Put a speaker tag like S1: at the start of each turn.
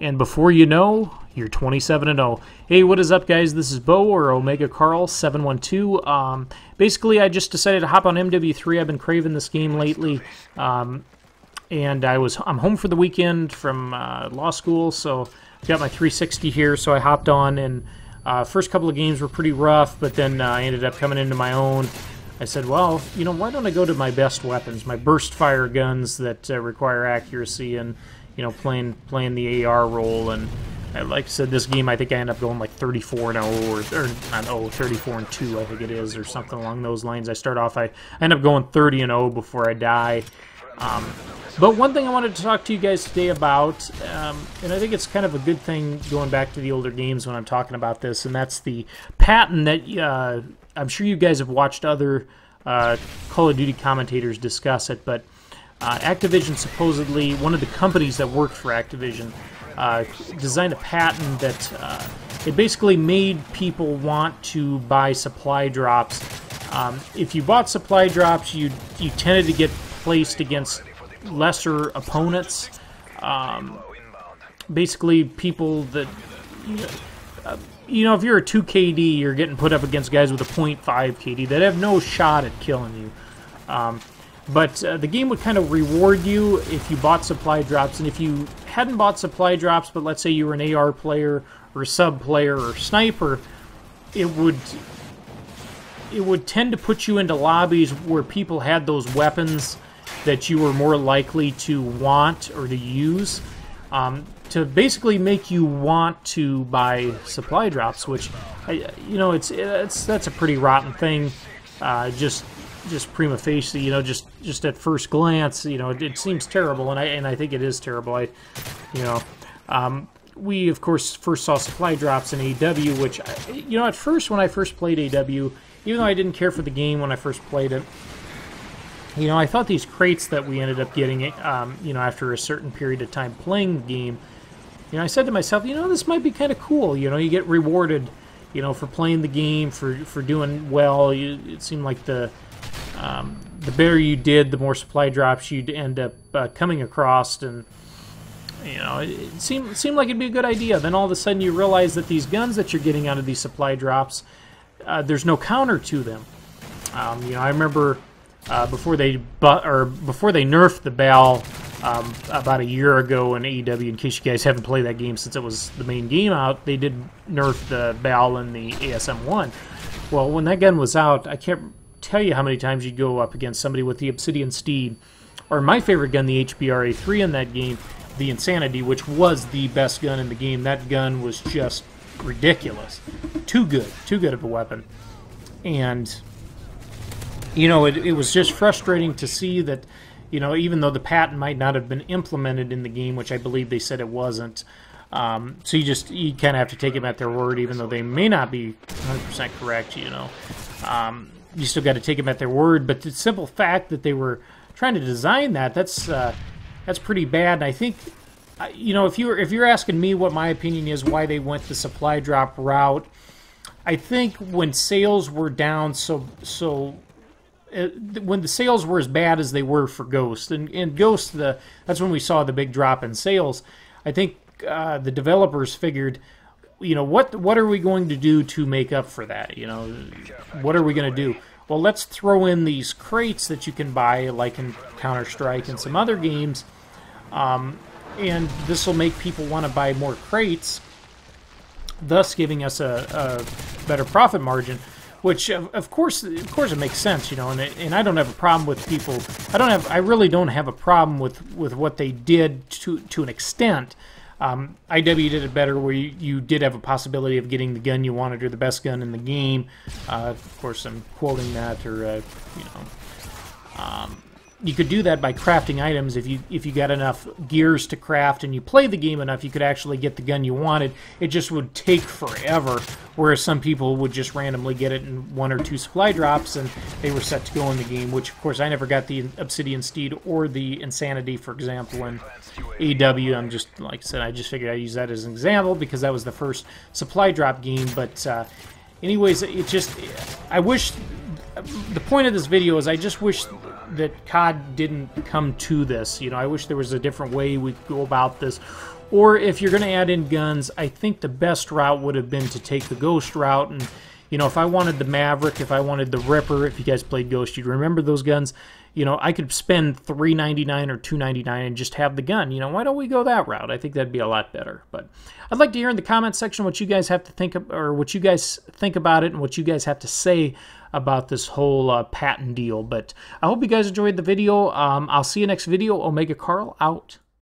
S1: and before you know, you're 27-0. Hey, what is up, guys? This is Bo, or Omega Carl 712. Basically, I just decided to hop on MW3. I've been craving this game lately, and I'm home for the weekend from law school, so I've got my 360 here. So I hopped on, and first couple of games were pretty rough, but then I ended up coming into my own. I said, well, you know, why don't I go to my best weapons, my burst fire guns that require accuracy, and you know, playing the AR role. And like I said, this game I think I end up going like 34-0 or not 34-2 I think it is, or something along those lines. I start off, I end up going 30-0 before I die. But one thing I wanted to talk to you guys today about, and I think it's kind of a good thing going back to the older games when I'm talking about this, and that's the patent that I'm sure you guys have watched other Call of Duty commentators discuss it, but Activision, supposedly, one of the companies that worked for Activision, designed a patent that it basically made people want to buy supply drops. If you bought supply drops, you tended to get placed against lesser opponents. Basically, people that, you know, if you're a 2 KD, you're getting put up against guys with a 0.5 KD that have no shot at killing you. But the game would kind of reward you if you bought supply drops, and if you hadn't bought supply drops, but let's say you were an AR player or a sub player or sniper, it would tend to put you into lobbies where people had those weapons that you were more likely to want or to use, to basically make you want to buy supply drops, which, you know, that's a pretty rotten thing. Just prima facie, you know, just at first glance, you know, it seems terrible, and I think it is terrible. We of course first saw supply drops in AW, which, you know, at first when I first played AW, even though I didn't care for the game when I first played it, you know, I thought these crates that we ended up getting, you know, after a certain period of time playing the game, you know, I said to myself, you know, this might be kind of cool. You know, you get rewarded, you know, for playing the game, for doing well. It seemed like the better you did, the more supply drops you'd end up coming across, and you know, it seemed like it'd be a good idea. Then all of a sudden you realize that these guns that you're getting out of these supply drops, there's no counter to them. You know, I remember before they nerfed the BAL about a year ago in AEW. In case you guys haven't played that game since it was the main game out, they did nerf the BAL in the ASM-1. Well, when that gun was out, I can't tell you how many times you'd go up against somebody with the Obsidian Steed, or my favorite gun, the HBR-A3 in that game, the Insanity, which was the best gun in the game. That gun was just ridiculous. Too good of a weapon. And, you know, it was just frustrating to see that, you know, even though the patent might not have been implemented in the game, which I believe they said it wasn't, so you kind of have to take them at their word, even though they may not be 100% correct, you know. You still got to take them at their word, but the simple fact that they were trying to design that's pretty bad. And I think, you know, if you're asking me what my opinion is why they went the supply drop route, I think when sales were down, when the sales were as bad as they were for Ghost, and Ghost, that's when we saw the big drop in sales. I think the developers figured, you know, what are we going to do to make up for that? You know, what are we going to do? Well, let's throw in these crates that you can buy, like in Counter-Strike and some other games, and this will make people want to buy more crates, thus giving us a better profit margin. Which, of course, it makes sense, you know, and I don't have a problem with people. I really don't have a problem with what they did to an extent. IW did it better, where you did have a possibility of getting the gun you wanted, or the best gun in the game. Of course, I'm quoting that, or you know, you could do that by crafting items. If you got enough gears to craft and you play the game enough, you could actually get the gun you wanted. It just would take forever, whereas some people would just randomly get it in 1 or 2 supply drops, and they were set to go in the game, which, of course, I never got the Obsidian Steed or the Insanity, for example, in AW. I'm just, like I said, I just figured I'd use that as an example because that was the first supply drop game. But anyways, it just, I wish, the point of this video is I just wish that COD didn't come to this. You know, I wish there was a different way we could go about this. Or if you're going to add in guns, I think the best route would have been to take the Ghost route. And, you know, if I wanted the Maverick, if I wanted the Ripper, if you guys played Ghost, you'd remember those guns. You know, I could spend $3.99 or $2.99 and just have the gun. You know, why don't we go that route? I think that'd be a lot better. But I'd like to hear in the comment section what you guys have to think of, or what you guys think about it, and what you guys have to say about this whole patent deal. But I hope you guys enjoyed the video. I'll see you next video. Omega Carl out.